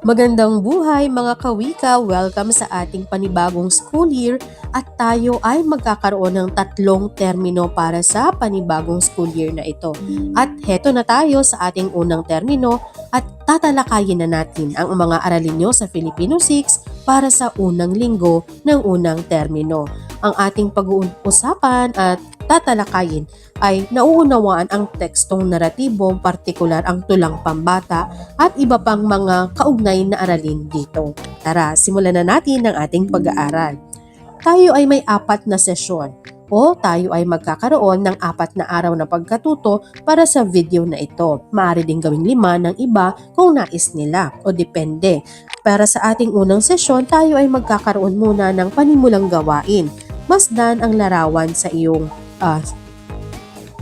Magandang buhay mga kawika! Welcome sa ating panibagong school year at tayo ay magkakaroon ng tatlong termino para sa panibagong school year na ito. At heto na tayo sa ating unang termino at tatalakayin na natin ang mga aralin nyo sa Filipino 6 para sa unang linggo ng unang termino. Ang ating pag-uusapan at tatalakayin ay nauunawaan ang tekstong naratibo, partikular ang tulang pambata at iba pang mga kaugnay na aralin dito. Tara, simulan na natin ang ating pag-aaral. Tayo ay may 4 na sesyon o tayo ay magkakaroon ng 4 na araw na pagkatuto para sa video na ito. Maaari din gawing 5 ng iba kung nais nila o depende. Para sa ating unang sesyon, tayo ay magkakaroon muna ng panimulang gawain. Masdan ang larawan sa iyong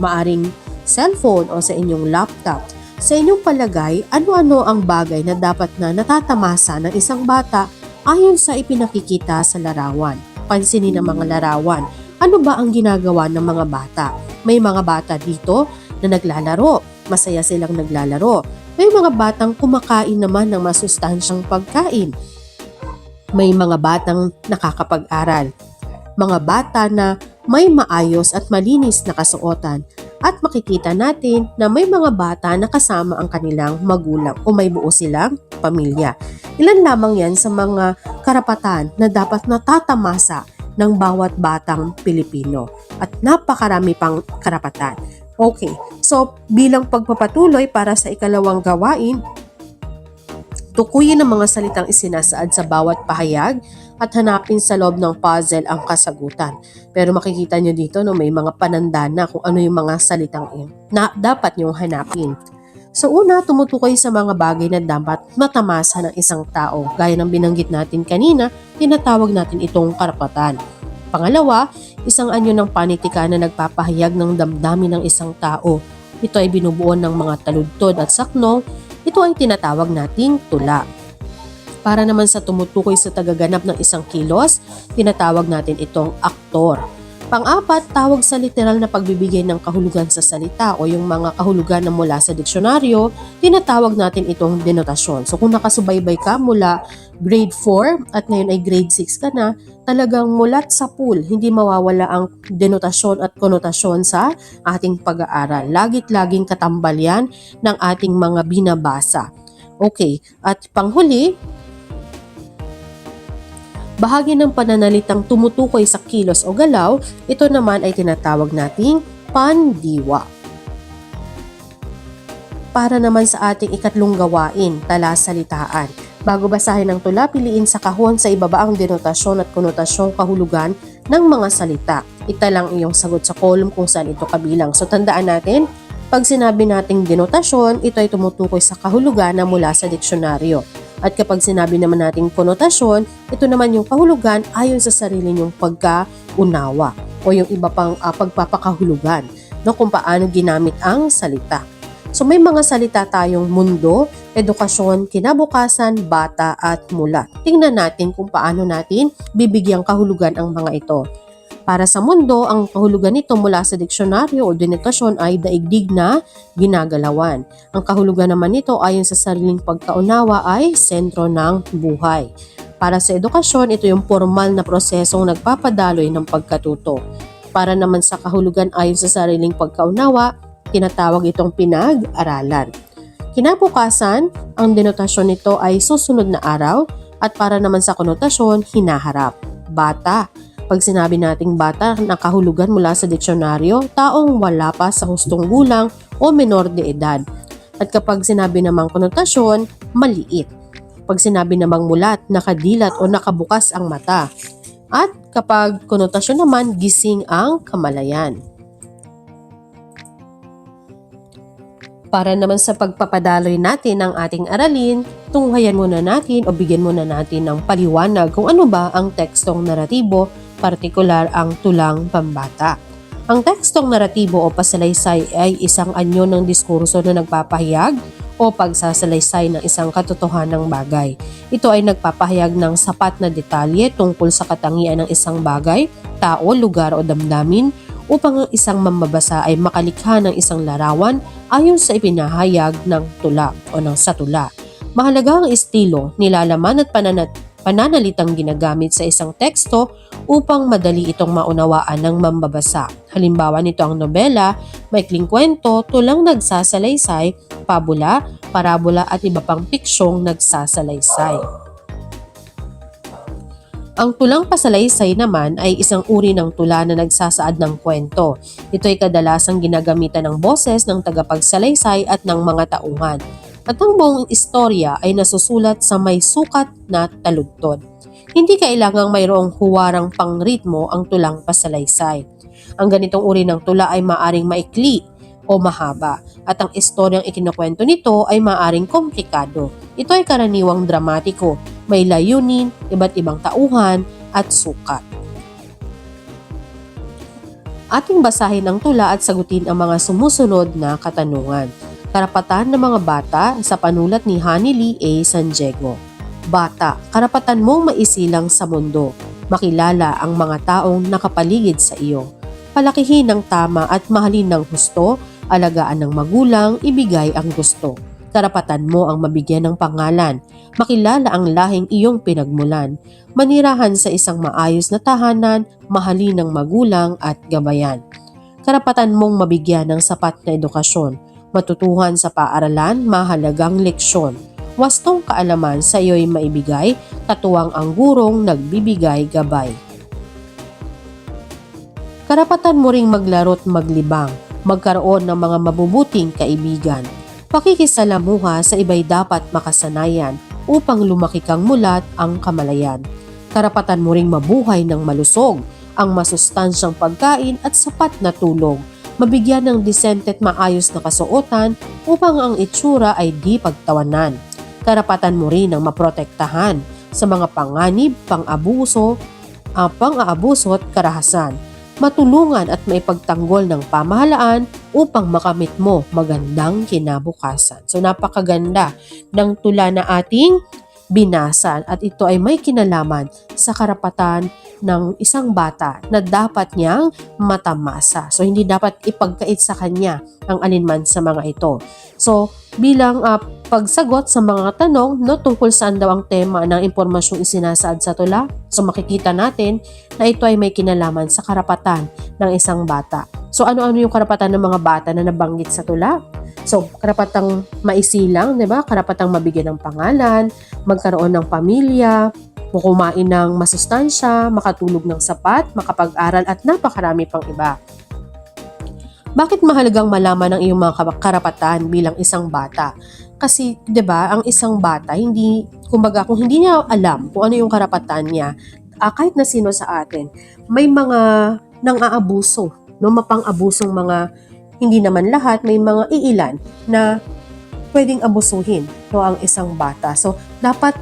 maaring cellphone o sa inyong laptop. Sa inyong palagay, ano-ano ang bagay na dapat na natatamasa ng isang bata ayon sa ipinakikita sa larawan? Pansinin ang mga larawan. Ano ba ang ginagawa ng mga bata? May mga bata dito na naglalaro. Masaya silang naglalaro. May mga batang kumakain naman ng masustansyang pagkain. May mga batang nakakapag-aral. Mga bata na may maayos at malinis na kasuotan. At makikita natin na may mga bata na kasama ang kanilang magulang o may buo silang pamilya. Ilan lamang yan sa mga karapatan na dapat natatamasa ng bawat batang Pilipino. At napakarami pang karapatan. Okay, so bilang pagpapatuloy para sa ikalawang gawain, tukuyin ang mga salitang isinasaad sa bawat pahayag at hanapin sa loob ng puzzle ang kasagutan. Pero makikita nyo dito no, may mga panandana kung ano yung mga salitang na dapat nyong hanapin. So una, tumutukoy sa mga bagay na dapat matamasa ng isang tao. Gaya ng binanggit natin kanina, tinatawag natin itong karapatan. Pangalawa, isang anyo ng panitika na nagpapahayag ng damdamin ng isang tao. Ito ay binubuo ng mga taludtod at saknong. Ito ay tinatawag nating tula. Para naman sa tumutukoy sa tagaganap ng isang kilos, tinatawag natin itong aktor. Pang-apat, tawag sa literal na pagbibigay ng kahulugan sa salita o yung mga kahulugan na mula sa diksyonaryo, tinatawag natin itong denotasyon. So kung nakasubaybay ka mula grade 4 at ngayon ay grade 6 ka na, talagang mulat sa pool, hindi mawawala ang denotasyon at konotasyon sa ating pag-aaral. Lagit-laging katambal yan ng ating mga binabasa. Okay, at panghuli, bahagi ng pananalitang tumutukoy sa kilos o galaw, ito naman ay tinatawag nating pandiwa. Para naman sa ating ikatlong gawain, talasalitaan. Bago basahin ang tula, piliin sa kahon sa ibaba ang denotasyon at konotasyong kahulugan ng mga salita. Ita lang iyong sagot sa column kung saan ito kabilang. So tandaan natin, pag sinabi nating denotasyon, ito ay tumutukoy sa kahulugan na mula sa diksyonaryo. At kapag sinabi naman nating konotasyon, ito naman yung kahulugan ayon sa sarili niyong pagkaunawa o yung iba pang pagpapakahulugan no, kung paano ginamit ang salita. So may mga salita tayong mundo, edukasyon, kinabukasan, bata at mulat. Tingnan natin kung paano natin bibigyang kahulugan ang mga ito. Para sa mundo, ang kahulugan nito mula sa diksyonaryo o denotasyon ay daigdig na ginagalawan. Ang kahulugan naman nito ayon sa sariling pagkaunawa ay sentro ng buhay. Para sa edukasyon, ito yung formal na prosesong nagpapadaloy ng pagkatuto. Para naman sa kahulugan ayon sa sariling pagkaunawa, tinatawag itong pinag-aralan. Kinabukasan, ang denotasyon nito ay susunod na araw at para naman sa konotasyon, hinaharap. Bata. Pag sinabi nating bata, nakahulugan mula sa diksyonaryo, taong wala pa sa hustong gulang o menor de edad. At kapag sinabi namang konotasyon, maliit. Pag sinabi namang mulat, nakadilat o nakabukas ang mata. At kapag konotasyon naman, gising ang kamalayan. Para naman sa pagpapadaloy natin ng ating aralin, tunghayan muna natin o bigyan muna natin ng paliwanag kung ano ba ang tekstong naratibo, partikular ang tulang pambata. Ang tekstong naratibo o pasalaysay ay isang anyo ng diskurso na nagpapahayag o pagsasalaysay ng isang katotohanang bagay. Ito ay nagpapahayag ng sapat na detalye tungkol sa katangian ng isang bagay, tao, lugar o damdamin upang ang isang mamabasa ay makalikha ng isang larawan ayon sa ipinahayag ng tula o ng sa tula. Mahalaga ang estilo, nilalaman at pananalitang ginagamit sa isang teksto upang madali itong maunawaan ng mambabasa. Halimbawa nito ang nobela, maikling kwento, tulang nagsasalaysay, pabula, parabola at iba pang piksyong nagsasalaysay. Ang tulang pasalaysay naman ay isang uri ng tula na nagsasaad ng kwento. Ito ay kadalasang ginagamitan ng boses ng tagapagsalaysay at ng mga tauhan. At ang buong istorya ay nasusulat sa may sukat na taludtod. Hindi kailangang mayroong huwarang pangritmo ang tulang pasalaysay. Ang ganitong uri ng tula ay maaring maikli o mahaba at ang istoryang ikinukwento nito ay maaring komplikado. Ito ay karaniwang dramatiko, may layunin, iba't ibang tauhan at sukat. Ating basahin ang tula at sagutin ang mga sumusunod na katanungan. Karapatan ng mga bata sa panulat ni Honey Lee A. San Diego. Bata, karapatan mong maisilang sa mundo. Makilala ang mga taong nakapaligid sa iyo. Palakihin ng tama at mahalin ng husto, alagaan ng magulang, ibigay ang gusto. Karapatan mo ang mabigyan ng pangalan. Makilala ang lahing iyong pinagmulan. Manirahan sa isang maayos na tahanan, mahalin ng magulang at gabayan. Karapatan mong mabigyan ng sapat na edukasyon. Matutuhan sa paaralan, mahalagang leksyon. Wastong kaalaman sa iyo'y maibigay, katuwang ang gurong nagbibigay gabay. Karapatan mo ring maglaro't maglibang, magkaroon ng mga mabubuting kaibigan. Pakikisalamuha sa iba'y dapat makasanayan upang lumaki kang mulat ang kamalayan. Karapatan mo ring mabuhay ng malusog, ang masustansyang pagkain at sapat na tulog. Mabigyan ng disente at maayos na kasuotan upang ang itsura ay di pagtawanan. Karapatan mo rin ang maprotektahan sa mga panganib, pang-aabuso at karahasan. Matulungan at maipagtanggol ng pamahalaan upang makamit mo magandang kinabukasan. So napakaganda ng tula na ating binasa at ito ay may kinalaman sa karapatan ng isang bata na dapat niyang matamasa. So hindi dapat ipagkait sa kanya ang alinman sa mga ito. So bilang pagsagot sa mga tanong tungkol saan daw ang tema ng impormasyong isinasaad sa tula, so makikita natin na ito ay may kinalaman sa karapatan ng isang bata. So ano-ano yung karapatan ng mga bata na nabanggit sa tula? So karapatang maisilang, 'di ba? Karapatang mabigyan ng pangalan, magkaroon ng pamilya, kumain ng masustansya, makatulog ng sapat, makapag-aral at napakarami pang iba. Bakit mahalagang malaman ang iyong mga karapatan bilang isang bata? Kasi 'di ba, ang isang bata kung hindi niya alam kung ano yung karapatan niya, kahit na sino sa atin, may mga nang-aabuso, mapang-abusong mga, hindi naman lahat, may mga iilan na pwedeng abusuhin ang isang bata. So dapat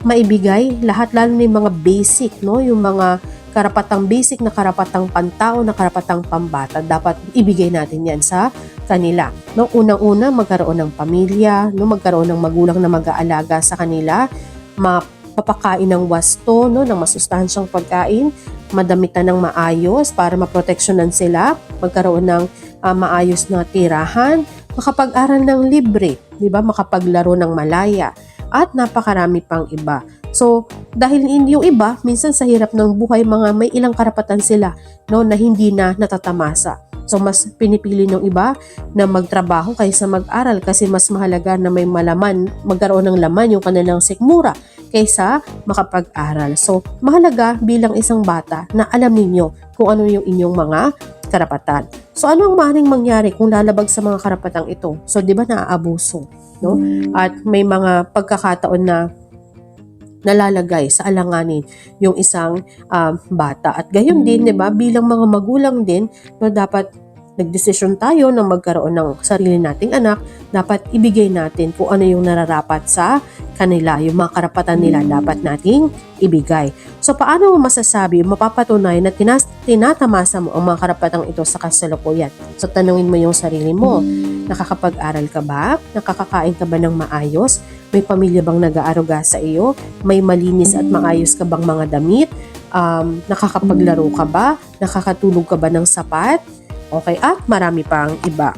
maibigay lahat, lalo na yung mga basic, yung mga karapatang basic na karapatang pantao, na karapatang pambata, dapat ibigay natin yan sa kanila. Unang-una, magkaroon ng pamilya, magkaroon ng magulang na mag-aalaga sa kanila, mapapakain ng wasto, ng masustansyang pagkain, madamitan ng maayos para maproteksyonan sila, magkaroon ng maayos na tirahan, makapag-aral ng libre, di ba? Makapaglaro ng malaya, at napakarami pang iba. So, dahil yung iba, minsan sa hirap ng buhay, may ilang karapatan sila na hindi na natatamasa. So, mas pinipili ng iba na magtrabaho kaysa mag-aral kasi mas mahalaga na may magkaroon ng laman yung kanilang sikmura kaysa makapag-aral. So, mahalaga bilang isang bata na alam ninyo kung ano yung inyong mga karapatan. So, ano ang maaaring mangyari kung lalabag sa mga karapatang ito? So, di ba naaabuso? At may mga pagkakataon na nalalagay sa alanganin yung isang bata. At gayon din, 'di ba, bilang mga magulang din, dapat nagdesisyon tayo na magkaroon ng sarili nating anak, dapat ibigay natin kung ano yung nararapat sa kanila, yung mga karapatan nila dapat nating ibigay. So paano mo masasabi, mapapatunay na tinatamasa mo ang mga karapatang ito sa kasalukuyan? So tanungin mo yung sarili mo, nakakapag-aral ka ba? Nakakakain ka ba ng maayos? May pamilya bang nag-aaruga sa iyo? May malinis at maayos ka bang mga damit? Nakakapaglaro ka ba? Nakakatulog ka ba ng sapat? Okay, at marami pang iba.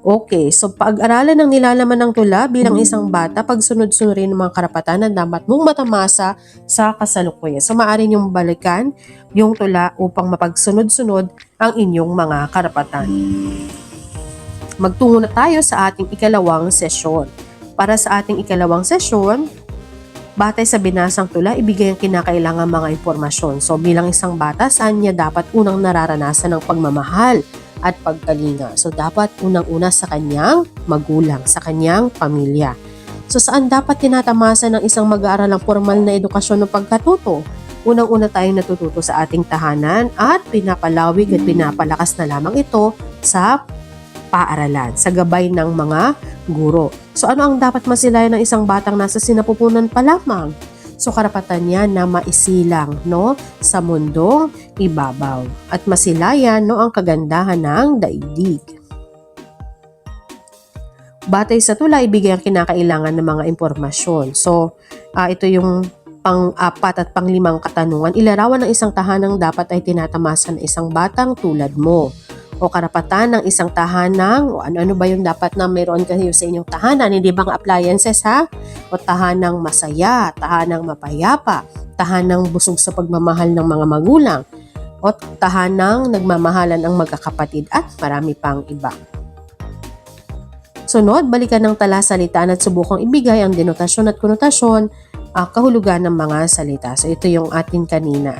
Okay, so pag-aralan ng nilalaman ng tula bilang isang bata, pagsunod-sunurin ng mga karapatan na dapat mong matamasa sa kasalukuyan. So maaari niyong balikan yung tula upang mapagsunod-sunod ang inyong mga karapatan. Magtungo na tayo sa ating ikalawang sesyon. Para sa ating ikalawang sesyon, batay sa binasang tula, ibigay ang kinakailangan mga impormasyon. So bilang isang bata, saan niya dapat unang nararanasan ng pagmamahal at pagkalinga? So dapat unang-una sa kanyang magulang, sa kanyang pamilya. So saan dapat tinatamasa ng isang mag-aaral ang formal na edukasyon ng pagkatuto? Unang-una tayong natututo sa ating tahanan at pinapalawig at pinapalakas na lamang ito sa paaralan, sa gabay ng mga guro. So ano ang dapat masilayan ng isang batang nasa sinapupunan pa lamang? So karapatan niya na maisilang sa mundong ibabaw at masilayan ang kagandahan ng daigdig. Batay sa tula, ibigay ang kinakailangan ng mga impormasyon. So ito yung pang-4 at pang-5 katanungan. Ilarawan ng isang tahanang dapat ay tinatamasa ng isang batang tulad mo. O karapatan ng isang tahanang, o ano ba yung dapat na meron kayo sa inyong tahanan, hindi bang appliances ha? O tahanang masaya, tahanang mapayapa, tahanang busog sa pagmamahal ng mga magulang, o tahanang nagmamahalan ang magkakapatid at marami pang iba. Sunod, balikan ng talasalitaan at subukang ibigay ang denotasyon at konotasyon, kahulugan ng mga salita. So ito yung atin kanina,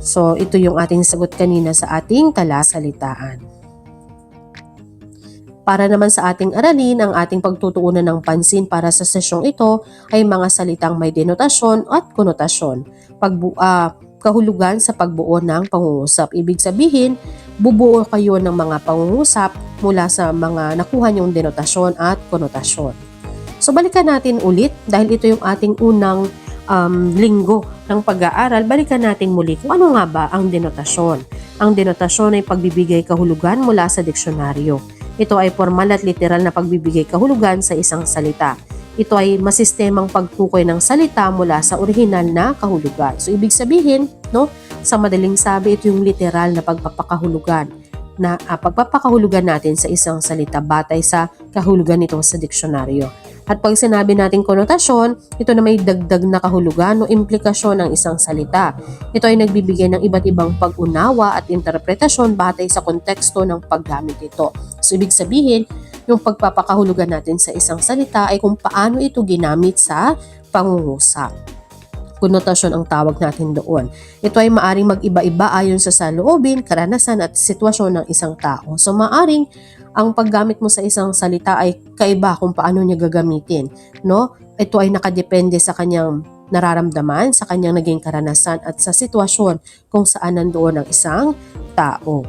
So, ito yung ating sagot kanina sa ating talasalitaan. Para naman sa ating aralin, ang ating pagtutuunan ng pansin para sa sesyong ito ay mga salitang may denotasyon at konotasyon. Kahulugan sa pagbuo ng pangungusap. Ibig sabihin, bubuo kayo ng mga pangungusap mula sa mga nakuha niyong denotasyon at konotasyon. So, balikan natin ulit dahil ito yung ating unang linggo ng pag-aaral, balikan natin muli kung ano nga ba ang denotasyon. Ang denotasyon ay pagbibigay kahulugan mula sa diksyonaryo. Ito ay formal at literal na pagbibigay kahulugan sa isang salita. Ito ay masistemang pagtukoy ng salita mula sa orihinal na kahulugan. So ibig sabihin, sa madaling sabi, ito yung literal na pagpapakahulugan natin sa isang salita batay sa kahulugan nito sa diksyonaryo. At pag sinabi natin konotasyon, ito na may dagdag na kahulugan o implikasyon ng isang salita. Ito ay nagbibigay ng iba't ibang pag-unawa at interpretasyon batay sa konteksto ng paggamit ito. So ibig sabihin, yung pagpapakahulugan natin sa isang salita ay kung paano ito ginamit sa pangungusap. Konotasyon ang tawag natin doon. Ito ay maaring mag-iba-iba ayon sa saloobin, karanasan at sitwasyon ng isang tao. So maaring ang paggamit mo sa isang salita ay kaiba kung paano niya gagamitin, Ito ay nakadepende sa kanyang nararamdaman, sa kanyang naging karanasan at sa sitwasyon kung saan nandoon ang isang tao.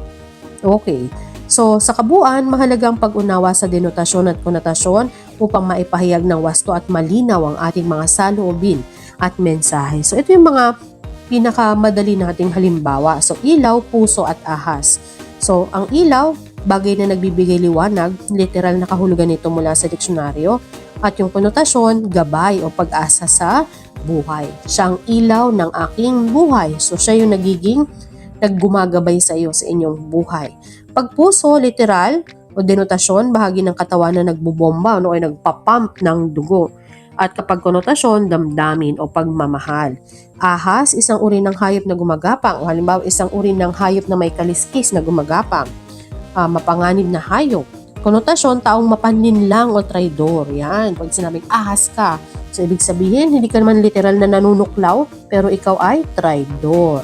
Okay. So sa kabuuan, mahalagang pag-unawa sa denotasyon at konotasyon upang maipahayag ng wasto at malinaw ang ating mga saloobin at mensahe. So ito yung mga pinakamadali nating halimbawa. So ilaw, puso at ahas. So ang ilaw, bagay na nagbibigay liwanag, literal na kahulugan nito mula sa diksyonaryo, at yung konotasyon, gabay o pag-asa sa buhay. Siya ang ilaw ng aking buhay. So siya yung naggumagabay sa iyo sa inyong buhay. Pag puso, literal o denotasyon, bahagi ng katawan na nagbubomba o nagpapump ng dugo. At kapag konotasyon, damdamin o pagmamahal. Ahas, isang uri ng hayop na gumagapang, o halimbawa isang uri ng hayop na may kaliskis na gumagapang. Mapanganib na hayop. Konotasyon, taong mapanlinlang o traidor. Yan, pag sinabing ahas ka. So, ibig sabihin, hindi ka naman literal na nanunuklaw, pero ikaw ay traidor.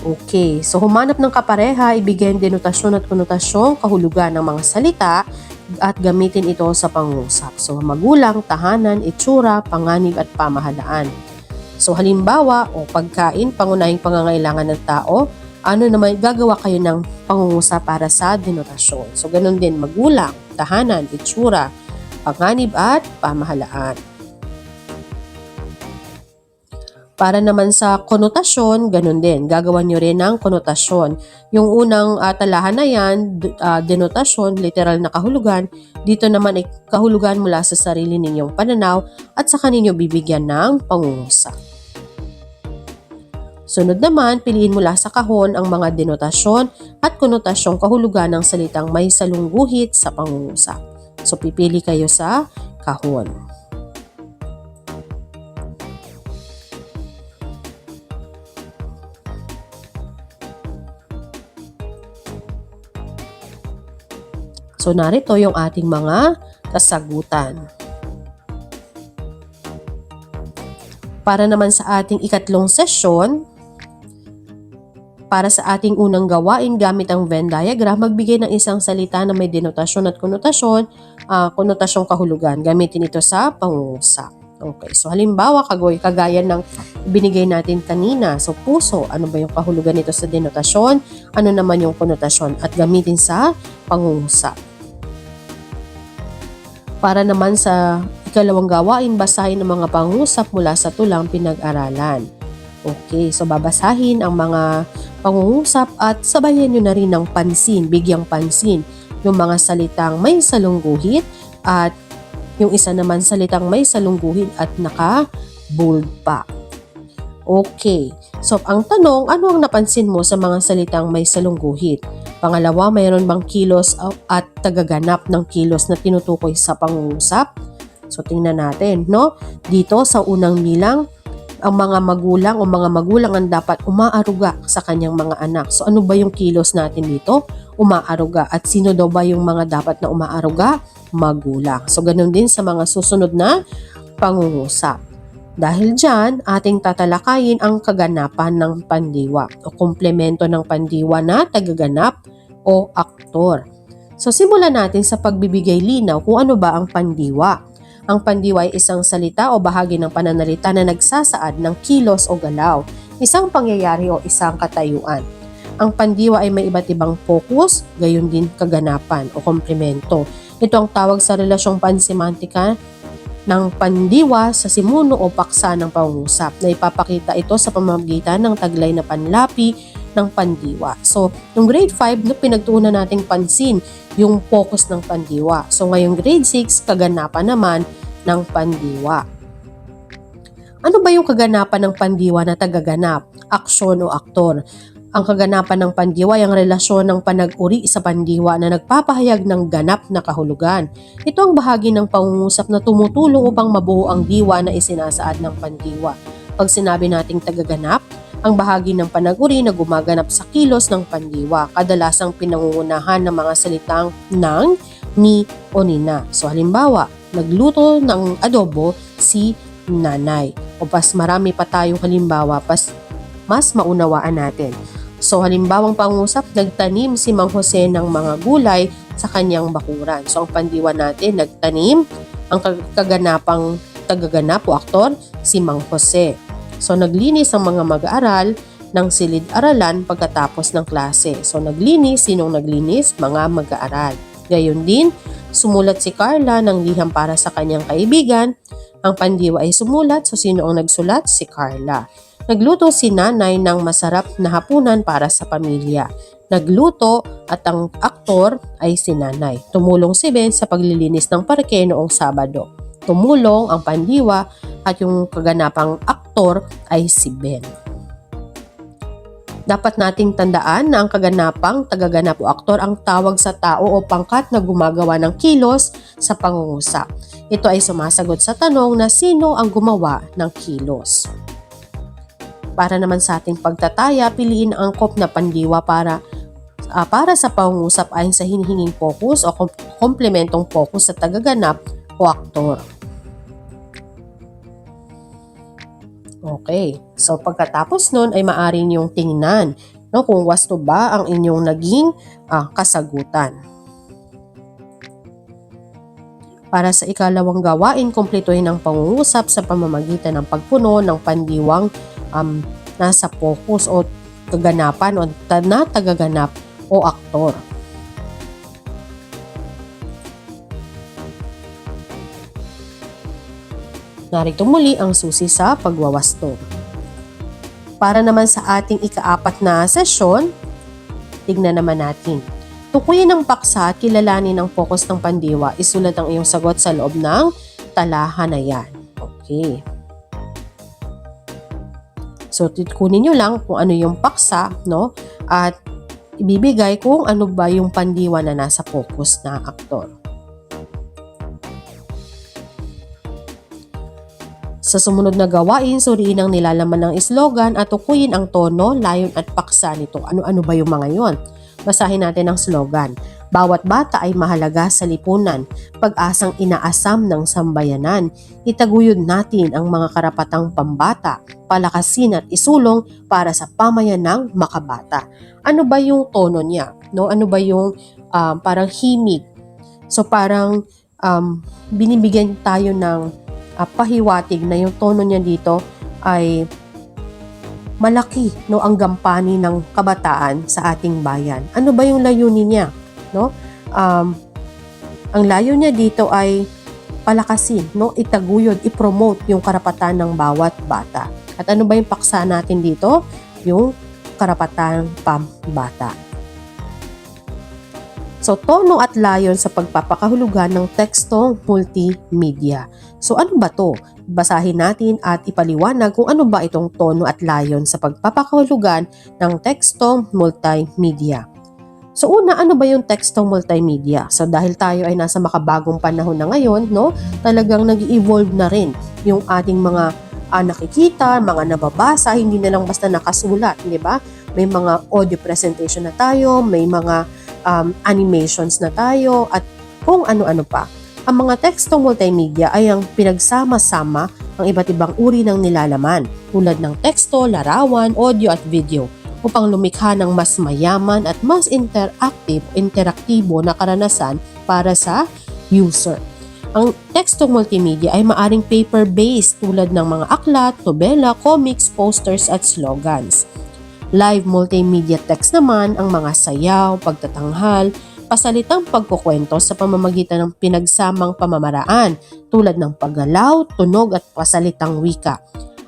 Okay, so humanap ng kapareha, ibigay ang denotasyon at konotasyon, kahulugan ng mga salita, at gamitin ito sa pangusap. So, magulang, tahanan, itsura, panganib at pamahalaan. So, halimbawa, pagkain, pangunahing pangangailangan ng tao, ano naman gagawa kayo ng pangungusap para sa denotasyon. So, ganun din magulang, tahanan, itsura, panganib at pamahalaan. Para naman sa konotasyon, ganun din. Gagawa nyo rin ng konotasyon. Yung unang talahan na yan, denotasyon, literal na kahulugan. Dito naman ay kahulugan mula sa sarili ninyong pananaw at sa kaninyo bibigyan ng pangungusap. Sunod naman, piliin mula sa kahon ang mga denotasyon at konotasyong kahulugan ng salitang may salungguhit sa pangungusap. So, pipili kayo sa kahon. So, narito yung ating mga kasagutan. Para naman sa ating ikatlong sesyon, para sa ating unang gawain gamit ang Venn diagram, magbigay ng isang salita na may denotasyon at konotasyon, konotasyong kahulugan. Gamitin ito sa pangungusap. Okay, so halimbawa, kagaya ng binigay natin kanina. So, puso, ano ba yung kahulugan nito sa denotasyon? Ano naman yung konotasyon? At gamitin sa pangungusap. Para naman sa ikalawang gawain, basahin ang mga pangungusap mula sa tulang pinag-aralan. Okay, so babasahin ang mga pangungusap at sabayan nyo na rin ng pansin, bigyang pansin, yung mga salitang may salungguhit at yung isa naman salitang may salungguhit at naka-bold pa. Okay, so ang tanong, ano ang napansin mo sa mga salitang may salungguhit? Pangalawa, mayroon bang kilos at tagaganap ng kilos na tinutukoy sa pangungusap? So tingnan natin, no? Dito sa unang bilang, ang mga magulang o mga magulang ang dapat umaaruga sa kanyang mga anak. So ano ba yung kilos natin dito? Umaaruga. At sino daw ba yung mga dapat na umaaruga? Magulang. So ganun din sa mga susunod na pangungusap. Dahil dyan, ating tatalakayin ang kaganapan ng pandiwa o komplemento ng pandiwa na tagaganap o aktor. So simulan natin sa pagbibigay linaw kung ano ba ang pandiwa. Ang pandiwa ay isang salita o bahagi ng pananalita na nagsasaad ng kilos o galaw, isang pangyayari o isang katayuan. Ang pandiwa ay may iba't ibang focus, gayon din kaganapan o komplemento. Ito ang tawag sa relasyong pansemantika ng pandiwa sa simuno o paksa ng pangungusap na ipapakita ito sa pamamagitan ng taglay na panlapi ng pandiwa. So, yung grade 5 na pinagtuunan nating pansin yung focus ng pandiwa. So, ngayong grade 6, kaganapan naman ng pandiwa. Ano ba yung kaganapan ng pandiwa na tagaganap? Aksyon o aktor. Ang kaganapan ng pandiwa ay ang relasyon ng panag-uri sa pandiwa na nagpapahayag ng ganap na kahulugan. Ito ang bahagi ng pangungusap na tumutulong upang mabuo ang diwa na isinasaad ng pandiwa. Pag sinabi nating tagaganap, ang bahagi ng panag-uri na gumaganap sa kilos ng pandiwa, kadalasang pinangungunahan ng mga salitang ng, ni o nina. So halimbawa, nagluto ng adobo si nanay. O pas marami pa tayong halimbawa, mas maunawaan natin. So halimbawang pangusap, nagtanim si Mang Jose ng mga gulay sa kanyang bakuran. So ang pandiwa natin, nagtanim, ang kaganapang tagaganap o aktor, si Mang Jose. So naglinis ang mga mag-aaral ng silid-aralan pagkatapos ng klase. So naglinis, sinong naglinis? Mga mag-aaral. Gayon din, sumulat si Carla ng liham para sa kanyang kaibigan. Ang pandiwa ay sumulat, so sino ang nagsulat? Si Carla. Nagluto si nanay ng masarap na hapunan para sa pamilya. Nagluto at ang aktor ay si nanay. Tumulong si Ben sa paglilinis ng parke noong Sabado. Tumulong ang pandiwa at yung kaganapang aktor ay si Ben. Dapat nating tandaan na ang kaganapang tagaganap o aktor ang tawag sa tao o pangkat na gumagawa ng kilos sa pangungusap. Ito ay sumasagot sa tanong na sino ang gumawa ng kilos. Para naman sa ating pagtataya, piliin ang angkop na pandiwa para sa pangungusap ayon sa hinihinging focus o komplementong focus sa tagaganap o aktor. Okay, so pagkatapos nun ay maaari niyong tingnan kung wasto ba ang inyong naging kasagutan. Para sa ikalawang gawain, kumpletuhin ang pangungusap sa pamamagitan ng pagpuno ng pandiwang nasa focus o kaganapan o na tagaganap o aktor. Narito muli ang susi sa pagwawasto. Para naman sa ating ika-4 na sesyon, tignan naman natin. Tukuyin ang paksa at kilalanin ang focus ng pandiwa. Isulat ang iyong sagot sa loob ng talahanayan. Okay. So So kunin nyo lang kung ano yung paksa, no? At ibibigay kung ano ba yung pandiwa na nasa focus na aktor. Sa sumunod na gawain, suriin ang nilalaman ng slogan at tukuyin ang tono, layon at paksa nito. Ano-ano ba yung mga yon? Basahin natin ang slogan. Bawat bata ay mahalaga sa lipunan, pag-asang inaasam ng sambayanan. Itaguyod natin ang mga karapatang pambata, palakasin at isulong para sa pamayanang makabata. Ano ba yung tono niya? No? Ano ba yung parang himig? So parang binibigyan tayo ng pahiwatig na yung tono niya dito ay malaki, no, ang gampanin ng kabataan sa ating bayan. Ano ba yung layunin niya? No? Ang layo niya dito ay palakasin, no, itaguyod, i-promote yung karapatan ng bawat bata. At ano ba yung paksa natin dito? Yung karapatan pambata. So, tono at layon sa pagpapakahulugan ng tekstong multimedia. So, ano ba to? Basahin natin at ipaliwanag kung ano ba itong tono at layon sa pagpapakahulugan ng tekstong multimedia. So una, ano ba yung tekstong multimedia? So dahil tayo ay nasa makabagong panahon na ngayon, no, talagang nag-evolve na rin yung ating mga nakikita, mga nababasa, hindi na lang basta nakasulat, di ba? May mga audio presentation na tayo, may mga animations na tayo, at kung ano-ano pa. Ang mga tekstong multimedia ay ang pinagsama-sama ng iba't ibang uri ng nilalaman, tulad ng teksto, larawan, audio at video, upang lumikha ng mas mayaman at mas interaktibo na karanasan para sa user. Ang tekstong multimedia ay maaring paper-based tulad ng mga aklat, nobela, comics, posters at slogans. Live multimedia text naman ang mga sayaw, pagtatanghal, pasalitang pagkukwento sa pamamagitan ng pinagsamang pamamaraan tulad ng paggalaw, tunog at pasalitang wika.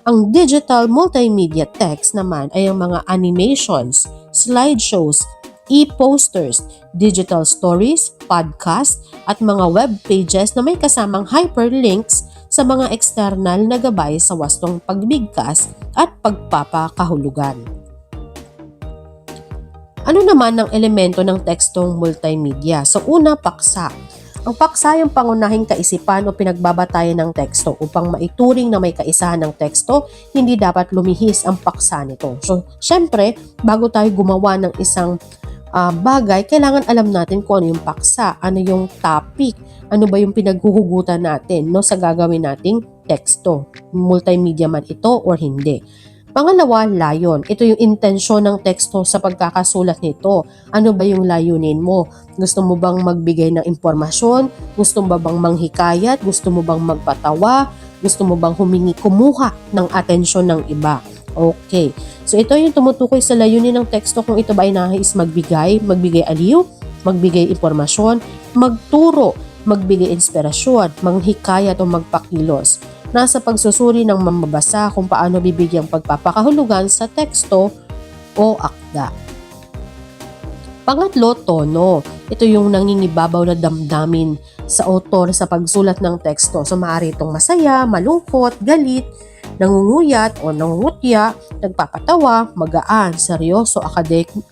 Ang digital multimedia text naman ay ang mga animations, slideshows, e-posters, digital stories, podcast, at mga web pages na may kasamang hyperlinks sa mga external na gabay sa wastong pagbigkas at pagpapakahulugan. Ano naman ang elemento ng tekstong multimedia? So una, paksa. Ang paksa yung pangunahing kaisipan o pinagbabatayan ng teksto. Upang maituring na may kaisahan ng teksto, hindi dapat lumihis ang paksa nito. So, syempre, bago tayo gumawa ng isang bagay, kailangan alam natin kung ano yung paksa, ano yung topic, ano ba yung pinaghuhugutan natin, no, sa gagawin nating teksto. Multimedia man ito or hindi. Pangalawa, layon. Ito yung intensyon ng teksto sa pagkakasulat nito. Ano ba yung layunin mo? Gusto mo bang magbigay ng impormasyon? Gusto mo bang manghikayat? Gusto mo bang magpatawa? Gusto mo bang kumuha ng atensyon ng iba? Okay. So ito yung tumutukoy sa layunin ng teksto kung ito ba ay nais magbigay aliw, magbigay impormasyon, magturo, magbigay inspirasyon, manghikayat o magpakilos. Nasa pagsusuri ng mamabasa kung paano bibigyang pagpapakahulugan sa teksto o akda. Pangatlo, tono. Ito yung nangingibabaw na damdamin sa author sa pagsulat ng teksto. So maaari itong masaya, malungkot, galit, nangunguyat o nangungutya, nagpapatawa, magaan, seryoso,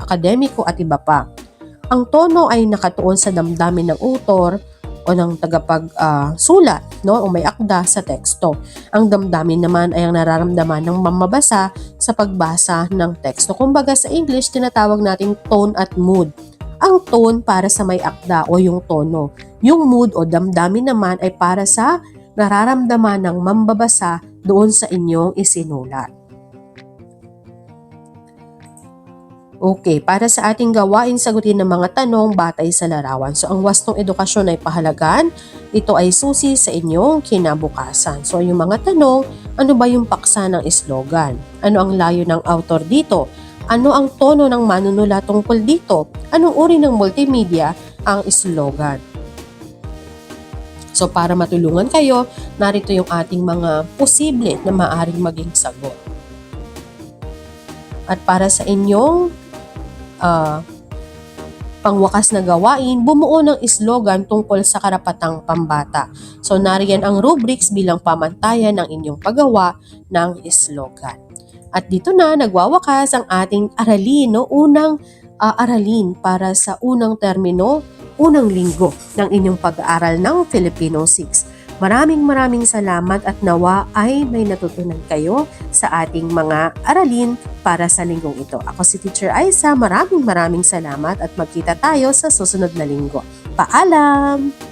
akademiko at iba pa. Ang tono ay nakatuon sa damdamin ng author o ng tagapagsulat, no, o may akda sa teksto. Ang damdamin naman ay ang nararamdaman ng mamabasa sa pagbasa ng teksto. Kumbaga sa English, tinatawag natin tone at mood. Ang tone para sa may akda o yung tono. Yung mood o damdamin naman ay para sa nararamdaman ng mambabasa doon sa inyong isinulat. Okay, para sa ating gawain, sagutin ng mga tanong batay sa larawan. So, ang wastong edukasyon ay pahalagan. Ito ay susi sa inyong kinabukasan. So, yung mga tanong, ano ba yung paksa ng slogan? Ano ang layo ng author dito? Ano ang tono ng manunulat tungkol dito? Anong uri ng multimedia ang slogan? So, para matulungan kayo, narito yung ating mga posible na maaaring maging sagot. At para sa inyong pangwakas na gawain, bumuo ng slogan tungkol sa karapatang pambata. So, nariyan ang rubrics bilang pamantayan ng inyong paggawa ng slogan. At dito na nagwawakas ang ating aralin, no? Unang aralin para sa unang termino, unang linggo ng inyong pag-aaral ng Filipino 6. Maraming salamat at nawa ay may natutunan kayo sa ating mga aralin para sa linggong ito. Ako si Teacher Aiza, maraming salamat at magkita tayo sa susunod na linggo. Paalam!